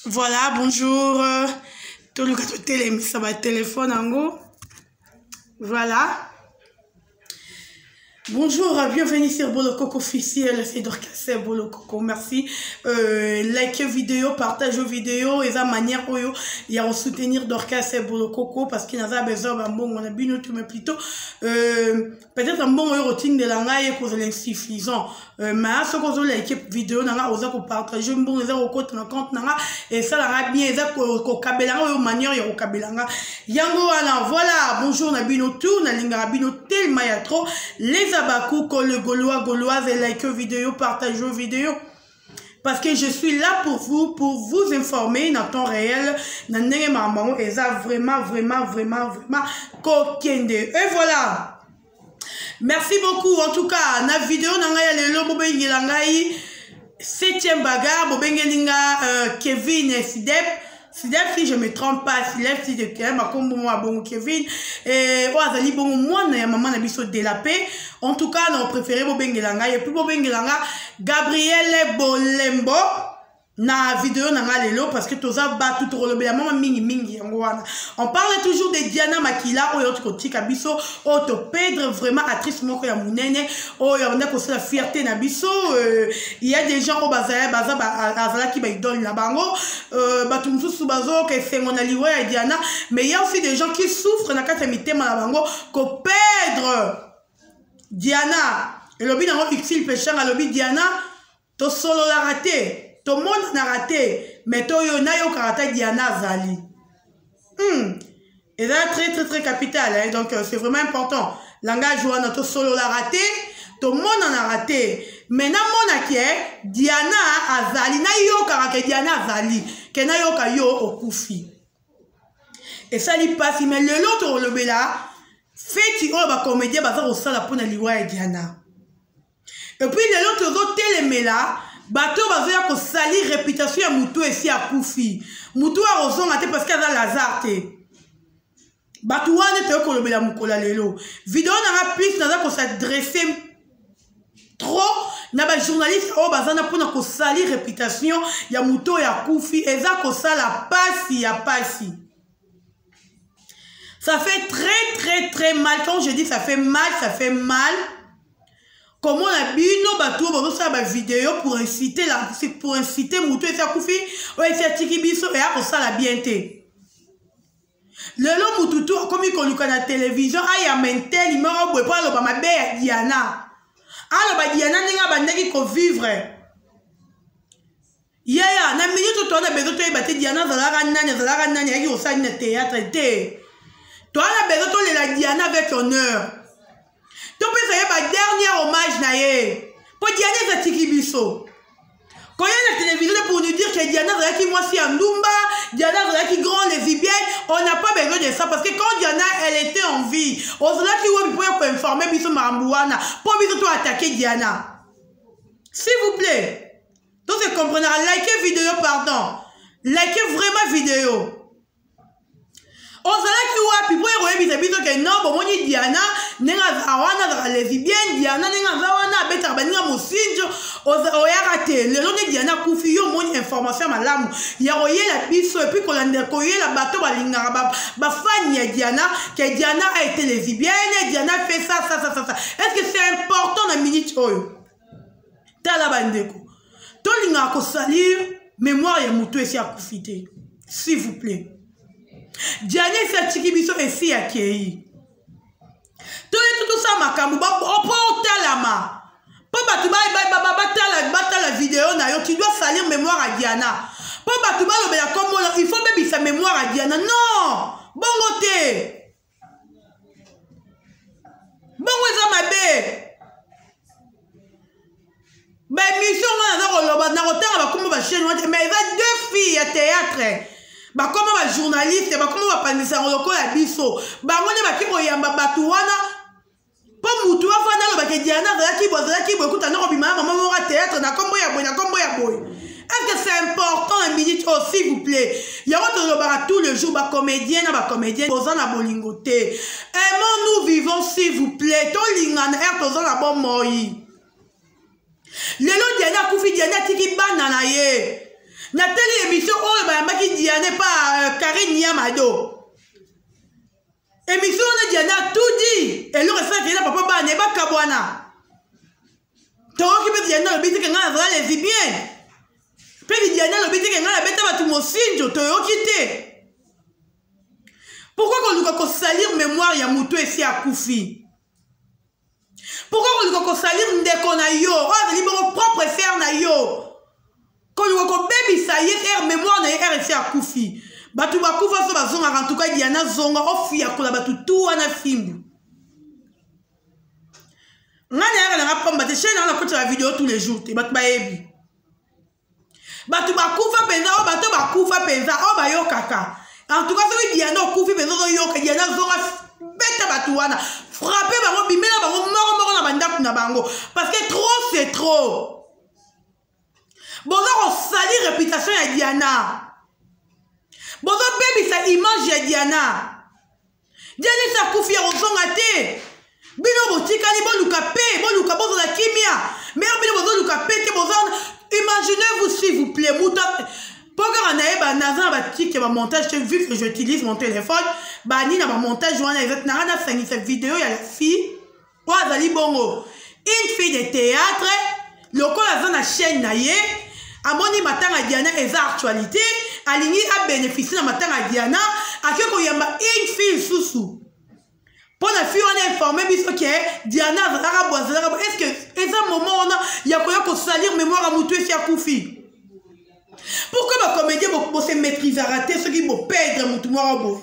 Voilà, bonjour. Tout le cas ça va téléphone en gros. Voilà. Bonjour, bienvenue sur Bolokoko officiel, c'est Dorcas Bolokoko, merci. Likez vidéo, partagez vidéo, et ça manière où il y a soutenir Dorcas Bolokoko parce qu'il y a besoin d'un bon, on a bien mais plutôt peut-être un bon routine de l'angaï cause l'insuffisant. Mais à ce qu'on like vidéo, nanga osa ko partager un bon zéro compte na compte nanga et ça la bien ça ko kabelanga ou manière ya ko kabelanga. Yango ala voilà, bonjour na bino tout na linga bino tellement ya trop les abakou ko le gauloise et like vidéo, partagez vidéo. Parce que je suis là pour vous informer dans temps réel. Et ça vraiment coquin. Et voilà. Merci beaucoup. En tout cas, na vidéo nanga le bobengi langai 7e bagarre bobengelinga Kevin et Sidep. Sidep, si je me trompe pas, Sidep, si je tiens, ma comme moi, bon, Kevin, et Oazali, bon, moi, maman, n'a biso de la paix. En tout cas, nous préférons Bobengelanga, et puis Bobengelanga, Gabriel Bolembo, na vidéo nanga lelo, parce que toza ba tout relobé, maman, mingi, on parle toujours de Diana Makila, ou yot koti kabiso, ou to pèdre vraiment actrice moko ya mounene, ou ya on a la fierté na biso, il y a des gens au bazar qui ba idole na bango, batumsu subazo ke fengon aliwa ya Diana, mais il y a aussi des gens qui souffrent na kata mitema na bango, ko pèdre Diana, et lobby nango xil péchant à lobby Diana, to solo la raté. Tout le monde n'a raté, mais tout le monde a raté Diana Zali. Et c'est très capital, hein? Donc c'est vraiment important. Langage ou notre solo l'a raté, tout le monde en a raté. Maintenant, mon qui est Diana Azali, na yo karake Diana Azali, que na yo ka yo okufi. Et ça lui passe, mais le l'autre le bela, fait tu ba comédien bazar au sala pour na liwa et Diana. Et puis le l'autre télémela. Bato bazoya ko sali réputation ya mutu esi ya kufi mutu a rozonga te parce que za lazare te bato wane te ko lobela mukola lelo vidéo na plus na za ko s'adresser trop na ba journaliste o bazana pona ko sali réputation ya mutu ya kufi eza ko sala pasi ya pasi. Ça fait très mal. Quand je dis ça fait mal. Comment la bino bateau va faire ma vidéo pour inciter Moutou et sa koufi ou et sa tikibiso et à ça la bienté. Le long Moutou comme il connaît la télévision aïe a mentel il m'a envoyé pas le ba ma belle Diana. Ah le ba Diana n'enga bandaki ko vivre. Ya na minute to na bezo to e baté Diana zalaka nani yaki au sein de théâtre té. Toi la bezo to la Diana avec honneur. Tu peux faire un dernier hommage naïe. Pour Diana Zatikibiso. Quand il y a la télévision pour nous dire que Diana Zaki moi si Andumba, Diana Zaki grand lesbienne, on n'a pas besoin de ça parce que quand Diana elle était en vie, on se l'a qui pour informer Biso Marambouana, pour Biso tout attaquer Diana. S'il vous plaît. Donc c'est comprendre, likez vidéo pardon. Likez vraiment vidéo. On s'en a qui ou puis pour y remettre que non bon moi Diana nenga zawana za lesbienne Diana nenga zawana beta baninga mosinjo oya raté le long de Diana kufi yo mon information malamu ya royer la biso et puis qu'on a koyer la bateau balinga ba fan ya Diana que Diana a été lesbienne Diana fait ça. Est-ce que c'est important dans minute oyo tala bandeko to linga ko salir mémoire ya mutu esi akufité s'il vous plaît. Diana sa tikibiso esi ya kei. Tout ça makambu ba talama. Po batu ba la vidéo na yo tu dois salir mémoire à Diana. Po batu ba lobela comme il faut même sa mémoire à Diana. Non, bongo te. Bongo za mabe. Ba mission na za loba na rotanga ba kuma ba chaîne mais il a deux filles à théâtre. Bah comment va journaliste bah comment va pandisa ngoloko la biso bah ngone ba ki boyamba batu wana po mutu afana lo ba ke Diana za ki bo kuta na robima maman mo théâtre na kombo ya boy est-ce que c'est important un minute oh s'il vous plaît ya roto lo ba tout le jour ba comédien boza na bolingoté aimons nous vivons s'il vous plaît to lingana toza na bon moi lelo Diana kufi Diana tiki bana na ye Nathalie émission oyo bayambaki Diana pa Karine Yamado. Émission on a Diana tout dit. Et le reste qui est là papa ba ne ba kabwana. Toi qui peut Diana le biti que nga va lesbienne. Peut Diana le biti que nga la beta ba tout mo sinjo to kité. Pourquoi qu'on doit salir mémoire ya mutu ici à Koufi? Pourquoi on doit salir ndeko na yo? Oh, c'est mon propre frère na yo. Quand on doit baby ça y est mémoire na er ici à Koufi. Batu bakufa so bazonga en tout cas Diana zonga ofi ya kola batu tout ana fimbu. Ngana ya na pamba te chaîne na côté la vidéo tous les jours te batu baebi. Batu bakufa penza o batu bakufa penza o ba yo kaka. En tout cas, si Diana Koufi besoin de yoka Diana zonga beta batuana frapper bango bimela bango moro na banda na bango parce que trop c'est trop. Bozo on sali réputation ya Diana. Bozo baby sa image ya Diana. Diana sa Koufi ya zonga te. Bino botika ni boluka pe boluka bozo la kimia. Mais bino bozo luka pe te bozo imaginez-vous s'il vous plaît muta. Pourquoi on a un montage, vu que j'utilise mon téléphone, bani na montage, on a fait cette vidéo, il y a la fille, une fille de théâtre, le col a la chaîne naïe, à mon matin à Diana et actualité, à l'ini a bénéficié de matin à Diana, à qui il y a une fille sous. Pour la fille, on est informé, puisque Diana, est-ce que, c'est un moment, il y a quoi qu'on salir mémoire à Moutou et Koufi? Pourquoi les comédiens vont se maîtriser à rater ceux qui vont perdre mon tour?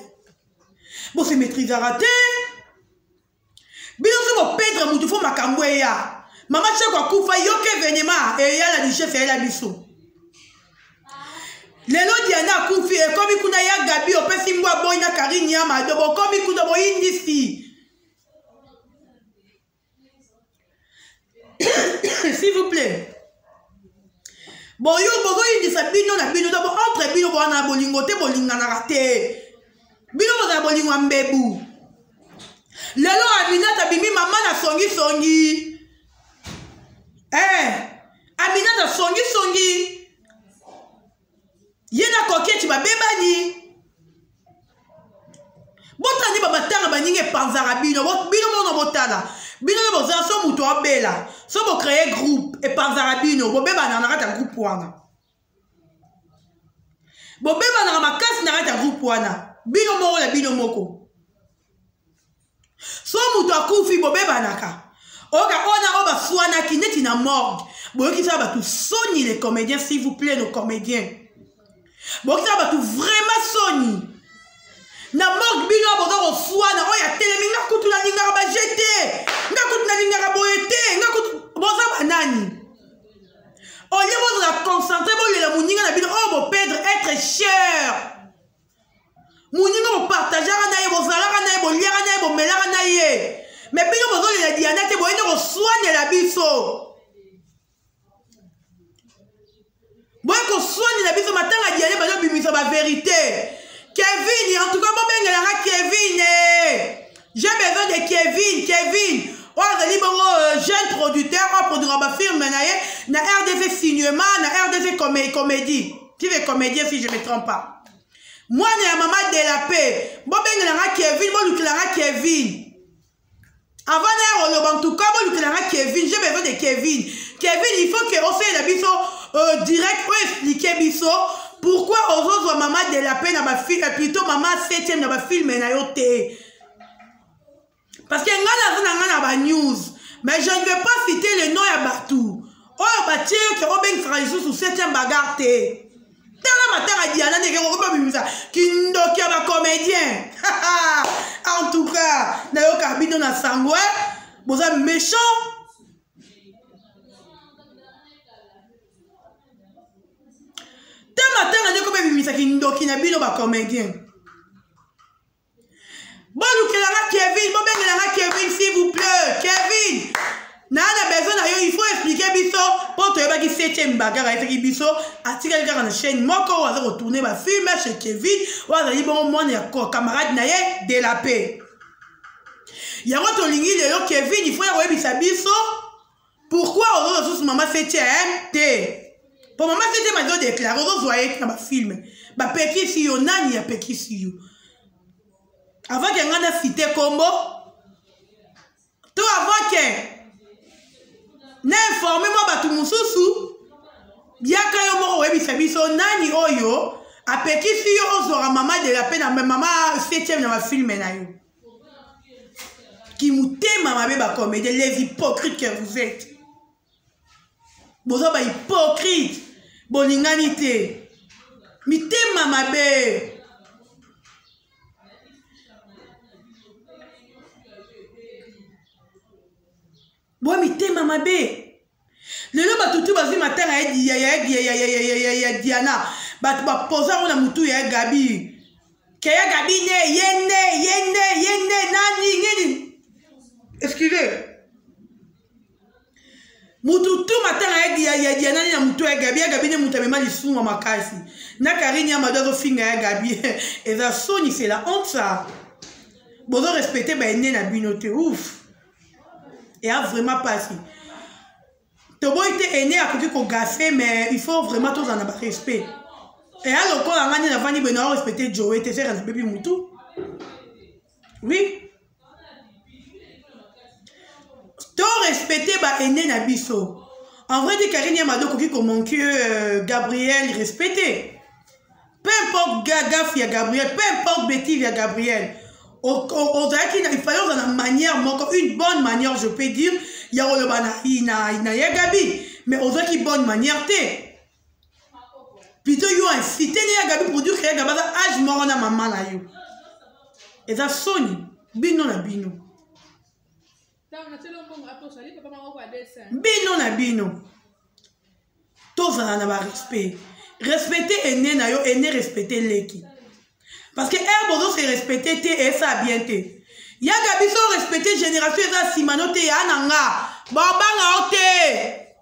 Vont se maîtriser à rater. Bien sûr, vont perdre mon tour, faut ma camouéa. Maman, tu sais quoi, Koufa, yoke venema, et y'a la duchesse et la bissou. Lelo Diana Koufi, et comme il y a Gabi, on peut s'y voir, boy, na Karine Yamado, comme il y a ici. S'il vous plaît. Bon, yo, il dit ça, bino na bino, d'abord, entre bino, na bolingo, te bolinga na rate. Bino, na bolingo, mbebu. Lelo, Aminata, bimi, maman, na songi. Aminata, songi. Yena koke, tu vas bébani. Botani, babatanga, baninge, panzara, bino, mono, botana. Bino, bozan, so muto, bela. So, bo créer groupe, et panzara, bino, bo beba, na rata groupe, wana. Bo beba, na makas, na rata groupe, wana. Bino, moro, la bino, moko. So, muto, akufi, bo beba, naka. Oga, oba, swana, ki neti na morgue. Bo, qui ça, tout soni, les comédiens, s'il vous plaît, nos comédiens. Bo, qui ça, tout vraiment soni. Na morgue bino bozo swana oya telemi nga kutu na linga ba jete nga kutu na linga boyete nga kutu bozo banani oye bozo la concentrer bo la muninga na bino o bo perdre être cher muninga bo partager na ye bo zala na ye bo liera na ye bo melara na ye mais bino bozo la Diana te bo ene ko soigner la biso bo ko soigner la biso matanga Diana ba bimisa ba vérité. Kevin, en tout cas, moi, Kevin, j'ai besoin de Kevin. Oh, jeune producteur, on produira ma film, na RDC cinéma, na RDC comédie. Tu veux comédien si je ne me trompe pas. Moi, na maman de la paix. Bon, Kevin. Avant en tout cas, Kevin, j'ai besoin de Kevin. Kevin, il faut qu'on fait la biso direct pour expliquer biso. Pourquoi aux autres maman de la paix dans ma film, plutôt maman 7e dans ma film na yote? Parce que ngana ba news, mais je ne vais pas citer le nom ya Batou. Oh Batou qui a ben fraiso sur 7e bagarre te. Tala matin a Diana ne ko ba bimisa kindo ki ba comédien. En tout cas, na yo kabino na sangwe, boza méchant. Matin, on a comme bimisa qui ndoki na bino ba comédien. Bon, Kevin, s'il vous plaît, Kevin. Na besoin na il faut expliquer biso pour te ba ki 7e bagarre avec biso atika ka na chaîne moko wa retourner ba film chez Kevin wa za bon mon ya camarade na ye de la paix. Ya roto lingi le Kevin, il faut ya bisa biso. Pourquoi on sous maman 7e? Pour maman, c'était ma déclaré, vous voyez dans ma film. Bah, peki si yo, nani ya peki si yo. Avant que y'en a cité combo, tout avant que, n'informez-moi, bah, tout mon sous-sous, bien quand yo moro, oui, c'est biso, nani oyo, a peki si yo, ozora maman de la peine, mais maman, 7e dans ma film, na yo. Qui mouté, maman, bah, comme les hypocrites que vous êtes. Vous êtes hypocrite. Bolinganité. Mité mama be. Bon mité mama be. Le lo batutu bazi matin ya Diana. Bat ba posa ona mutu ya Gabi. Ke ya Gabi ne yende nani. Excusez. Mutu tu matin ya Diana ni na mutu ya Gabi ne mutu mema lisuma makasi. Na Karine ya madozo finga ya Gabi. Et ça sonne c'est la honte ça. Bozo respecter ba ene na binote ouf. Et a vraiment passé. Tobo était aîné à côté qu'on gaffait mais il faut vraiment tous en avoir respect. Et à l'occasion on a gagné la vanille benoît respecter Joe et faire un bébé mutu. Oui. To respecter ba aîné na biso. En vrai, dit Karine Yamado qui comme que Gabriel respecté. Peu importe gaffe ya Gabriel, peu importe bêtise ya Gabriel. Il fallait une manière, une bonne manière, je peux dire. Il y a le Gabi, mais on a une bonne manière. Plutôt, il y a incité les Gabi pour dire que les Gabi âge mort na maman là. Et ça sonne, bino na bino. Bino na bino. Tous en avoir respect. Respecter aîné na yo, aîné respecter l'équipe. Parce que Herbozo se respecter et ça bien te. Ya Gabi so respecter génération eza simano te ya nanga. Baba ote.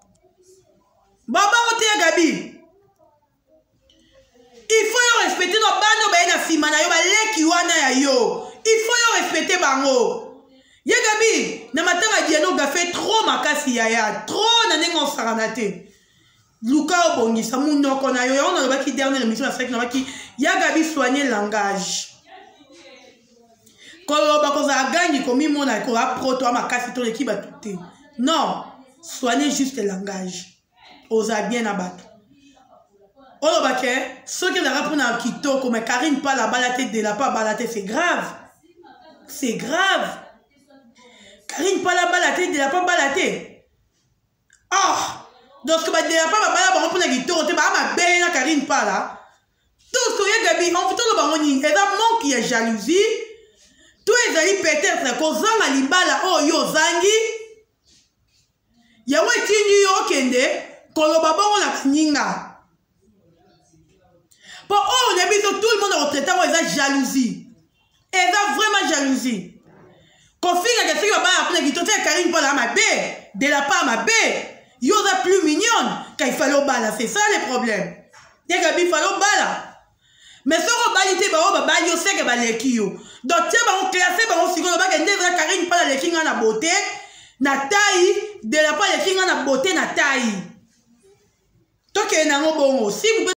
Baba ote ya Gabi. Il faut yo respecter no bando ba na simana yo ba leki wana ya yo. Il faut yo respecter bango. Ya Gabi na matanga diano ga fait trop makasi ya trop na nengo saranate. Luka obongisa munoko na yo on a baki dernière émission la na baki ya Gabi soigner langage. Quand on a gagné comme il m'a dit proto à ma casse tout l'équipe a tout. Non, soigner juste le langage. Osa bien abattre. On va que ceux qui ont appris à Kito comme Karine pas la balade de la pas balade c'est grave. C'est grave. Karine pas la balade de la pas balade. Ah, donc que de la pas balade on prend la Kito te ba ma belle Karine pas là. Tout ce que Gabi on fait tout le bangoni et là manque qui est jalousie. Tout est allé peut-être que zanga libala oh yo zangi ya weti ni yo kende koloba bongo la kninga pour oh on a vu tout le monde en traitant ouais jalousie et ça vraiment jalousie qu'on finit que c'est pas après qui tout est Karine pas la ma bé de la pas ma bé yo ça plus mignonne quand il fallait au bala c'est ça le problème y a Gabi fallait au bala mais ce qu'on balite ba ba yo sait que ba lekio donc tiens ba on classé ba on sigo ba que ndeza Karine pas la lekinga na beauté na taille de la pas lekinga na beauté na taille to ke na ngo bongo si vous